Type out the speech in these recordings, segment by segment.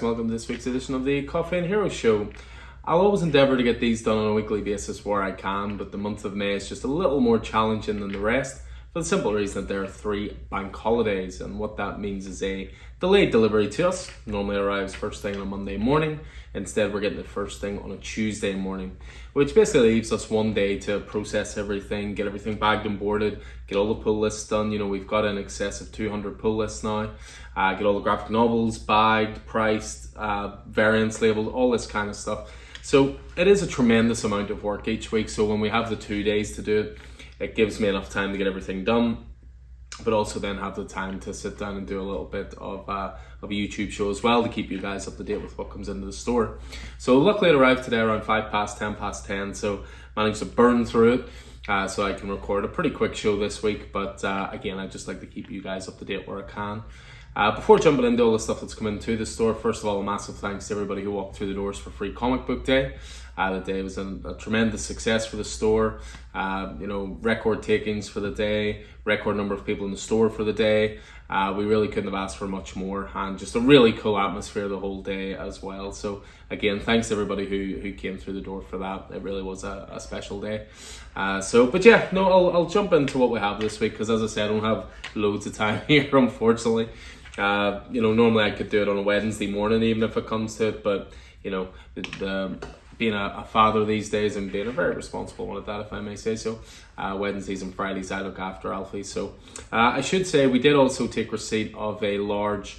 and welcome to this week's edition of the Coffee and Hero Show. I'll always endeavour to get these done on a weekly basis where I can, but the month of May is just a little more challenging than the rest for the simple reason that there are 3 bank holidays, and what that means is a delayed delivery to us. Normally arrives first thing on a Monday morning. Instead, we're getting it first thing on a Tuesday morning, which basically leaves us one day to process everything, get everything bagged and boarded, get all the pull lists done. You know, we've got in excess of 200 pull lists now. Get all the graphic novels bagged, priced, variants labeled, all this kind of stuff. So it is a tremendous amount of work each week. So when we have the 2 days to do it, it gives me enough time to get everything done, but also then have the time to sit down and do a little bit of a YouTube show as well to keep you guys up to date with what comes into the store. So luckily it arrived today around 10:05, so managed to burn through it so I can record a pretty quick show this week. But again, I just like to keep you guys up to date where I can. Before jumping into all the stuff that's come into the store, first of all, a massive thanks to everybody who walked through the doors for Free Comic Book Day. The day was a tremendous success for the store. Record takings for the day, record number of people in the store for the day. We really couldn't have asked for much more, and just a really cool atmosphere the whole day as well. So again, thanks to everybody who came through the door for that. It really was a special day. I'll jump into what we have this week, because as I said, I don't have loads of time here, unfortunately. Normally I could do it on a Wednesday morning, even if it comes to it, but being a father these days and being a very responsible one at that, if I may say so, Wednesdays and Fridays I look after Alfie. So I should say we did also take receipt of a large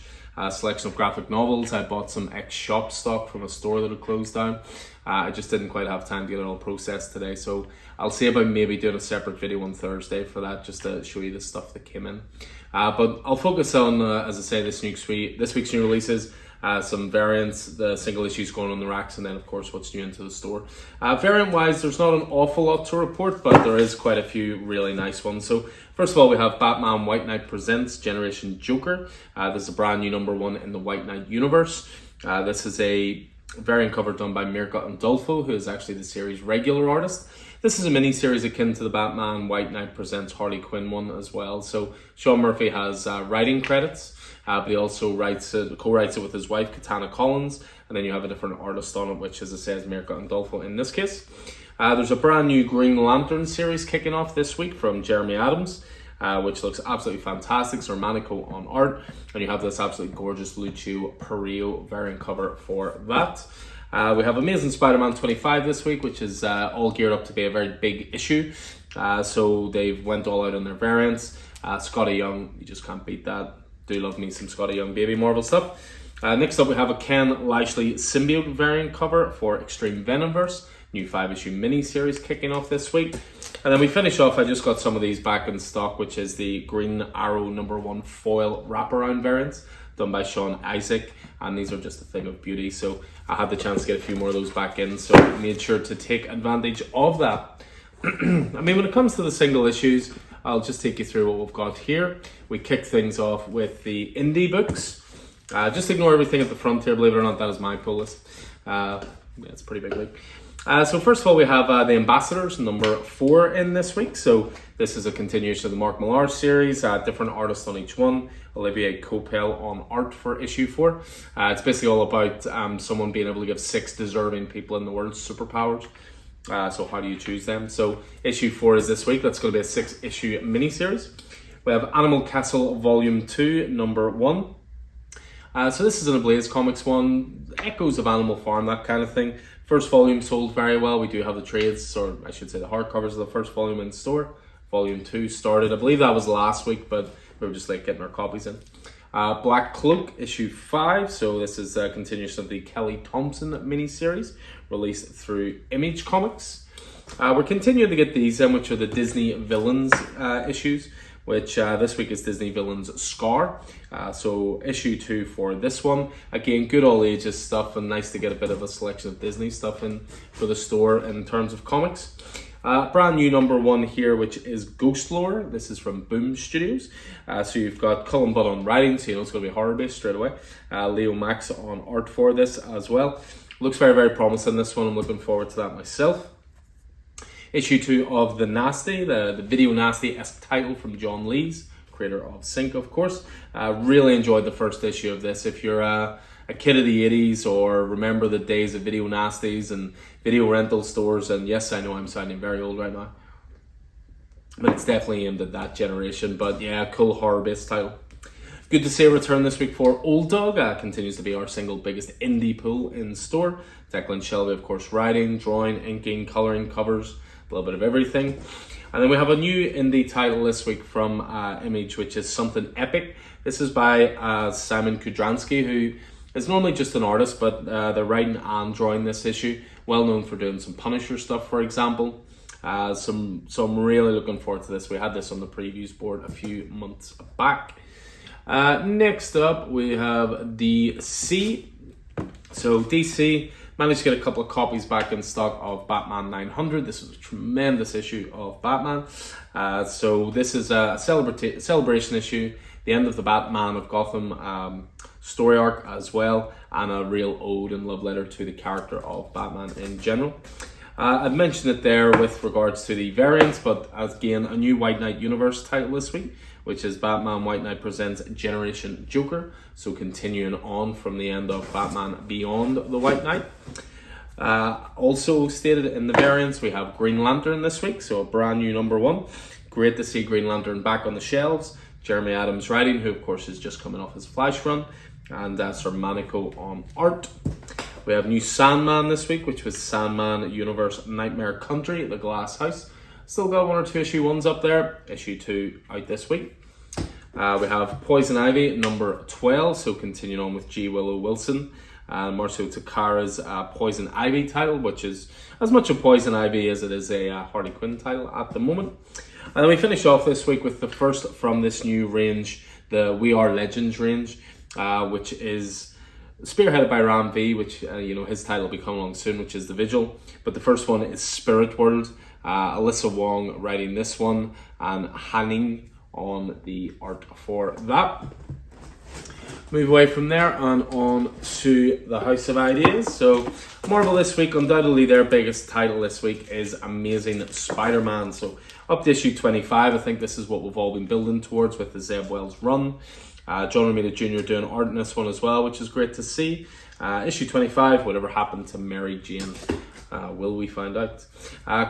selection of graphic novels. I bought some ex-shop stock from a store that had closed down. I just didn't quite have time to get it all processed today, so I'll see about maybe doing a separate video on Thursday for that, just to show you the stuff that came in. But I'll focus on, as I say, this week's new releases. Some variants, the single issues going on the racks, and then of course what's new into the store. Variant wise, there's not an awful lot to report, but there is quite a few really nice ones. So first of all, we have Batman White Knight Presents Generation Joker. This is a brand new #1 in the White Knight universe. This is a variant cover done by Mirka Andolfo, who is actually the series regular artist. This is a mini-series akin to the Batman White Knight Presents Harley Quinn one as well. So Sean Murphy has writing credits, but he also co-writes it with his wife, Katana Collins, and then you have a different artist on it, which, as I say, is Mirka Andolfo in this case. There's a brand new Green Lantern series kicking off this week from Jeremy Adams, which looks absolutely fantastic. It's Romanico on art, and you have this absolutely gorgeous Lucio Perillo variant cover for that. We have Amazing Spider-Man 25 this week, which is all geared up to be a very big issue. So they've went all out on their variants. Scotty Young, you just can't beat that. Do love me some Scotty Young baby Marvel stuff. Next up, we have a Ken Lashley symbiote variant cover for Extreme Venomverse. New 5-issue mini-series kicking off this week. And then we finish off, I just got some of these back in stock, which is the Green Arrow #1 foil wraparound variants done by Sean Isaac, and these are just a thing of beauty. So I had the chance to get a few more of those back in, so I made sure to take advantage of that. When it comes to the single issues, I'll just take you through what we've got here. We kick things off with the indie books. Just ignore everything at the front here, believe it or not, that is my pull list. It's a pretty big league. So first of all, we have The Ambassadors #4 in this week. So this is a continuation of the Mark Millar series, different artists on each one. Olivier Coipel on art for issue 4. It's basically all about someone being able to give 6 deserving people in the world superpowers. So how do you choose them? So issue 4 is this week. That's going to be a 6-issue miniseries. We have Animal Castle Volume 2 #1. So this is an Ablaze Comics one, echoes of Animal Farm, that kind of thing. First volume sold very well. We do have the trades, or I should say the hardcovers of the first volume in store. Volume 2 started, I believe that was last week, but we were just like getting our copies in. Black Cloak issue 5. So this is a continuation of the Kelly Thompson miniseries released through Image Comics. We're continuing to get these in, which are the Disney Villains issues, which this week is Disney Villains Scar. So issue 2 for this one. Again, good all ages stuff, and nice to get a bit of a selection of Disney stuff in for the store in terms of comics. Brand new #1 here, which is Ghost Lore. This is from Boom Studios. So you've got Cullen Budd on writing, so you know it's going to be horror based straight away. Leo Max on art for this as well. Looks very, very promising, this one. I'm looking forward to that myself. Issue 2 of The Nasty, the Video Nasty-esque title from John Lees, creator of Sync, of course. Really enjoyed the first issue of this. If you're a kid of the 80s or remember the days of video nasties and video rental stores. And yes, I know I'm sounding very old right now, but it's definitely aimed at that generation. But yeah, cool horror-based title. Good to see a return this week for Old Dog. Continues to be our single biggest indie pull in store. Declan Shelby, of course, writing, drawing, inking, colouring, covers, a little bit of everything. And then we have a new indie title this week from Image, which is Something Epic. This is by Simon Kudransky, who is normally just an artist, but they're writing and drawing this issue. Well known for doing some Punisher stuff, for example. So I'm really looking forward to this. We had this on the previews board a few months back. Next up, we have DC. So DC managed to get a couple of copies back in stock of Batman 900. This was a tremendous issue of Batman. So this is a celebration issue, the end of the Batman of Gotham story arc as well, and a real ode and love letter to the character of Batman in general. I've mentioned it there with regards to the variants, but again, a new White Knight Universe title this week, which is Batman White Knight Presents Generation Joker. So continuing on from the end of Batman Beyond the White Knight. Also stated in the variants, we have Green Lantern this week, so a brand new #1. Great to see Green Lantern back on the shelves. Jeremy Adams writing, who of course is just coming off his Flash run, and Sir Manico on art. We have new Sandman this week, which was Sandman Universe Nightmare Country, The Glass House. Still got 1 or 2 issue 1s up there. Issue 2 out this week. We have Poison Ivy #12, so continuing on with G. Willow Wilson and Marcio Takara's Poison Ivy title, which is as much a Poison Ivy as it is a Harley Quinn title at the moment. And then we finish off this week with the first from this new range, the We Are Legends range, which is spearheaded by Ram V, which his title will be coming along soon, which is The Vigil. But the first one is Spirit World. Alyssa Wong writing this one, and Hanning on the art for that. Move away from there and on to the House of Ideas. So Marvel this week, undoubtedly their biggest title this week is Amazing Spider-Man. So up to issue 25, I think this is what we've all been building towards with the Zeb Wells run. John Romita Jr. doing art in this one as well, which is great to see. Issue 25, whatever happened to Mary Jane? Will we find out?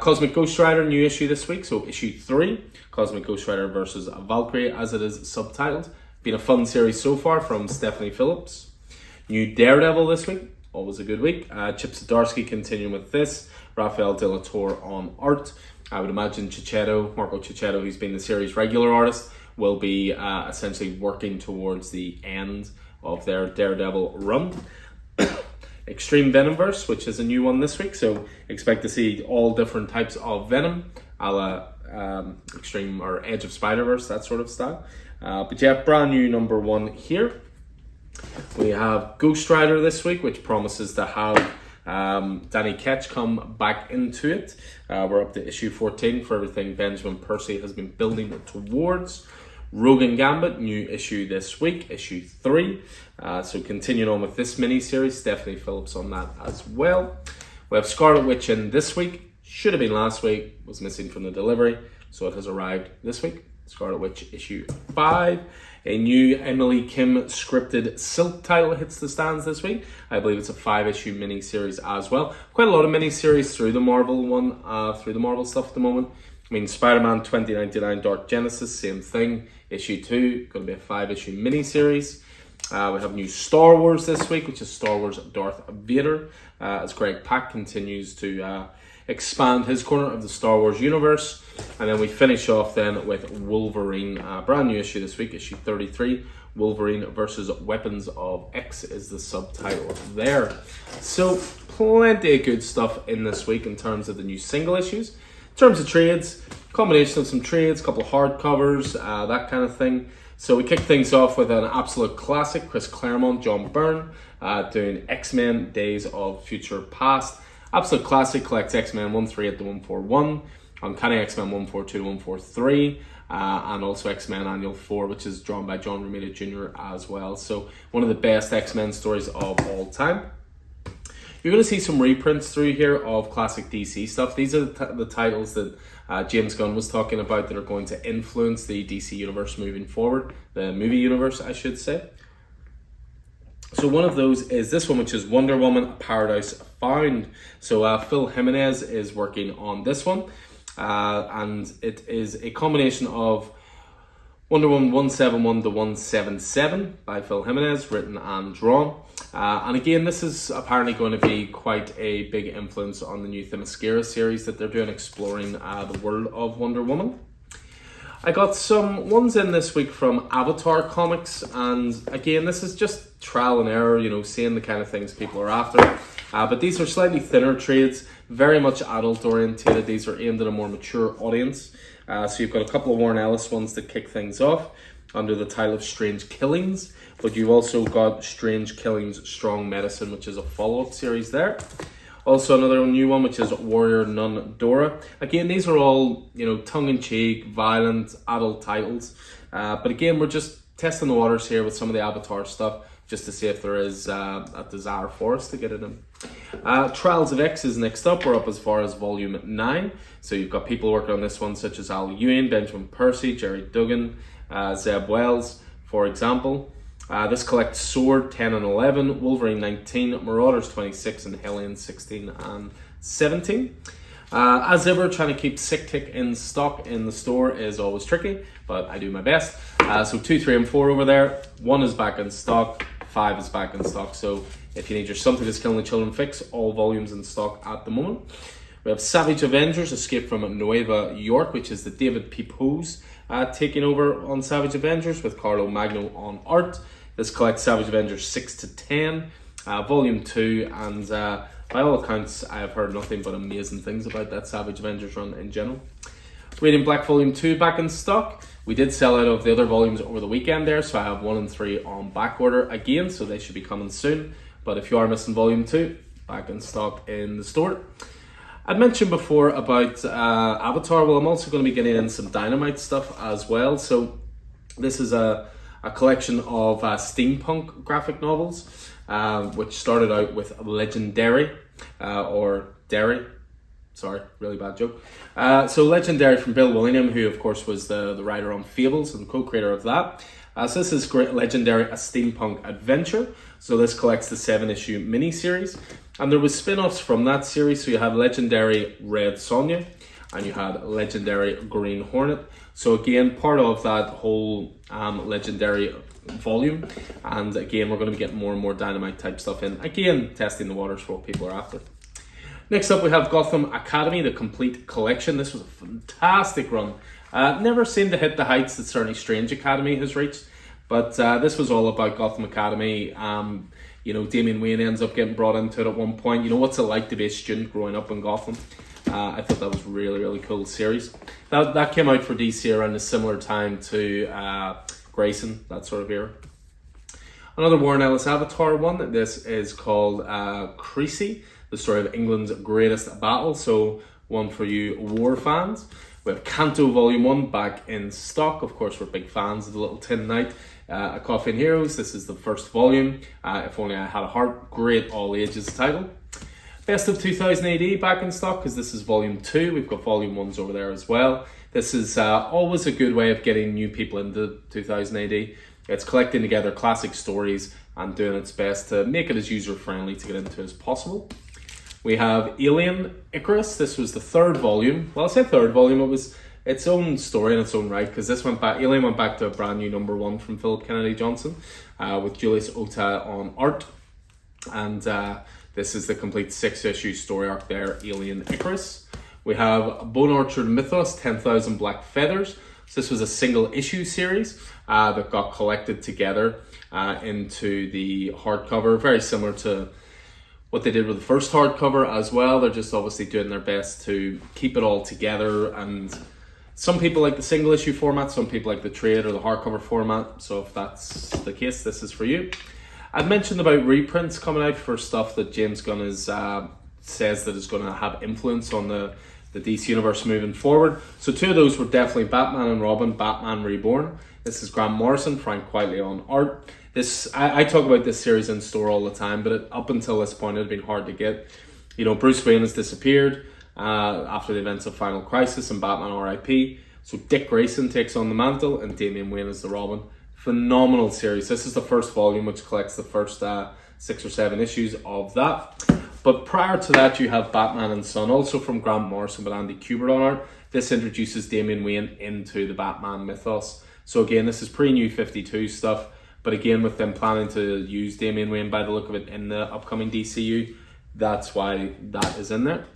Cosmic Ghost Rider, new issue this week, so issue 3, Cosmic Ghost Rider versus Valkyrie, as it is subtitled. Been a fun series so far from Stephanie Phillips. New Daredevil this week, always a good week. Chip Zdarsky continuing with this. Rafael De La Torre on art. I would imagine Marco Cicchetto, who's been the series regular artist, will be essentially working towards the end of their Daredevil run. Extreme Venomverse, which is a new one this week, so expect to see all different types of Venom, a la Extreme or Edge of Spider-Verse, that sort of style. But yeah, brand new #1 here. We have Ghost Rider this week, which promises to have Danny Ketch come back into it. We're up to issue 14 for everything Benjamin Percy has been building towards. Rogue and Gambit, new issue this week, issue 3. So continuing on with this mini-series, Stephanie Phillips on that as well. We have Scarlet Witch in this week, should have been last week, was missing from the delivery, so it has arrived this week. Scarlet Witch issue 5. A new Emily Kim scripted Silk title hits the stands this week. I believe it's a 5-issue mini-series as well. Quite a lot of mini-series through the Marvel through the Marvel stuff at the moment. I mean, Spider-Man 2099 Dark Genesis, same thing. Issue 2, going to be a 5-issue mini-series. We have new Star Wars this week, which is Star Wars Darth Vader, as Greg Pak continues to expand his corner of the Star Wars universe. And then we finish off then with Wolverine, brand new issue this week, issue 33. Wolverine versus Weapons of X is the subtitle there. So plenty of good stuff in this week in terms of the new single issues. In terms of trades, combination of some trades, a couple of hardcovers, that kind of thing. So we kick things off with an absolute classic, Chris Claremont, John Byrne, doing X-Men Days of Future Past. Absolute classic, collects X-Men 138 to 141, Uncanny X-Men 142 to 143, and also X-Men Annual 4, which is drawn by John Romita Jr. as well. So one of the best X-Men stories of all time. You're going to see some reprints through here of classic DC stuff. These are the titles that James Gunn was talking about that are going to influence the DC universe moving forward, the movie universe, I should say. So one of those is this one, which is Wonder Woman Paradise Found. So Phil Jimenez is working on this one, and it is a combination of Wonder Woman 171 to 177 by Phil Jimenez, written and drawn. And again, this is apparently going to be quite a big influence on the new Themyscira series that they're doing, exploring the world of Wonder Woman. I got some ones in this week from Avatar Comics, and again, this is just trial and error, you know, seeing the kind of things people are after. But these are slightly thinner trades, very much adult oriented. These are aimed at a more mature audience. So you've got a couple of Warren Ellis ones that kick things off under the title of Strange Killings, but you've also got Strange Killings Strong Medicine, which is a follow-up series there. Also another new one, which is Warrior Nun Dora. Again, these are all, you know, tongue-in-cheek, violent, adult titles. But again, we're just testing the waters here with some of the Avatar stuff, just to see if there is a desire for us to get it in. Trials of X is next up. We're up as far as volume 9. So you've got people working on this one, such as Al Ewing, Benjamin Percy, Jerry Duggan, Zeb Wells, for example. This collects Sword 10 and 11, Wolverine 19, Marauders 26, and Hellion 16 and 17. As ever, trying to keep Sick Tick in stock in the store is always tricky, but I do my best. So 2, 3, and 4 over there. 1 is back in stock, 5 is back in stock. So if you need your Something Is Killing the Children fix, all volumes in stock at the moment. We have Savage Avengers, Escape from Nueva York, which is the David P. Pose taking over on Savage Avengers with Carlo Magno on art. This collects Savage Avengers 6 to 10, volume 2, and by all accounts, I have heard nothing but amazing things about that Savage Avengers run in general. Radiant Black Volume 2 back in stock. We did sell out of the other volumes over the weekend there, so I have 1 and 3 on back order again, so they should be coming soon. But if you are missing Volume 2, back in stock in the store. I'd mentioned before about Avatar. Well, I'm also going to be getting in some Dynamite stuff as well. So this is a collection of steampunk graphic novels, which started out with Legendary, or Derry. Sorry, really bad joke. So Legendary from Bill Willingham, who of course was the writer on Fables and co-creator of that. So this is Legendary, a steampunk adventure. So this collects the 7-issue miniseries. And there was spin-offs from that series. So you had Legendary Red Sonja, and you had Legendary Green Hornet. So again, part of that whole Legendary volume. And again, we're going to be getting more and more Dynamite type stuff in. Again, testing the waters for what people are after. Next up, we have Gotham Academy, the complete collection. This was a fantastic run. Never seemed to hit the heights that certainly Strange Academy has reached. But this was all about Gotham Academy. You know, Damian Wayne ends up getting brought into it at one point. You know, what's it like to be a student growing up in Gotham? I thought that was really, really cool series. That came out for DC around a similar time to Grayson, that sort of era. Another Warren Ellis Avatar one. This is called Creasy, the story of England's greatest battle. So one for you war fans. We have Canto Volume 1 back in stock. Of course, we're big fans of the Little Tin Knight. A Coffee and Heroes. This is the first volume. If Only I Had a Heart. Great all ages title. Best of 2000 AD back in stock, because this is volume 2. We've got volume 1s over there as well. This is always a good way of getting new people into 2000 AD. It's collecting together classic stories and doing its best to make it as user friendly to get into as possible. We have Alien Icarus. This was the 3rd volume. Well, I say 3rd volume, it was its own story in its own right, because this went back. Alien went back to a brand new #1 from Philip Kennedy Johnson, with Julius Ota on art, and this is the complete 6-issue story arc there. Alien Icarus. We have Bone Orchard Mythos, 10,000 Black Feathers. So this was a single issue series that got collected together into the hardcover, very similar to what they did with the first hardcover as well. They're just obviously doing their best to keep it all together, and some people like the single issue format, some people like the trade or the hardcover format. So if that's the case, this is for you. I'd mentioned about reprints coming out for stuff that James Gunn is, says that is going to have influence on the DC Universe moving forward. So 2 of those were definitely Batman and Robin, Batman Reborn. This is Grant Morrison, Frank Quitely on art. I talk about this series in store all the time, but up until this point, it had been hard to get. You know, Bruce Wayne has disappeared after the events of Final Crisis and Batman R.I.P. So Dick Grayson takes on the mantle, and Damian Wayne is the Robin. phenomenal series. This is the first volume, which collects the first 6 or 7 issues of that. But prior to that, you have Batman and Son, also from Grant Morrison with Andy Kubert on art. This introduces Damian Wayne into the Batman mythos. So again, this is pre-New 52 stuff, but again, with them planning to use Damian Wayne by the look of it in the upcoming DCU, that's why that is in there.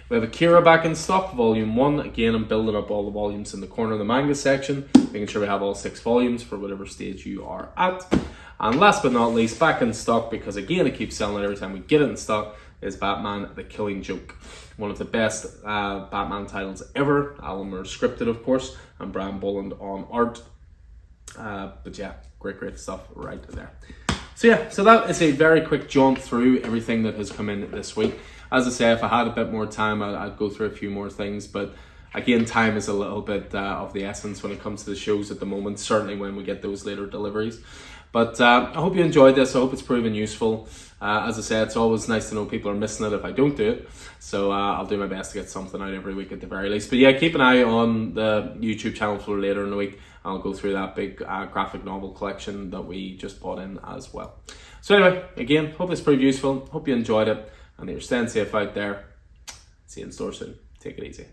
We have Akira back in stock, volume 1. Again, I'm building up all the volumes in the corner of the manga section, making sure we have all 6 volumes for whatever stage you are at. And last but not least, back in stock, because again, it keeps selling it every time we get it in stock, is Batman The Killing Joke. One of the best Batman titles ever. Alan Moore scripted, of course, and Brian Boland on art. But yeah, great stuff right there. So yeah, so that is a very quick jaunt through everything that has come in this week. As I say, if I had a bit more time, I'd go through a few more things, but again, time is a little bit of the essence when it comes to the shows at the moment, certainly when we get those later deliveries. But I hope you enjoyed this. I hope it's proven useful. As I said, it's always nice to know people are missing it if I don't do it. So I'll do my best to get something out every week at the very least. But yeah, keep an eye on the YouTube channel for later in the week. I'll go through that big graphic novel collection that we just bought in as well. So anyway, again, hope this proved useful. Hope you enjoyed it. And that you're staying safe out there. See you in store soon. Take it easy.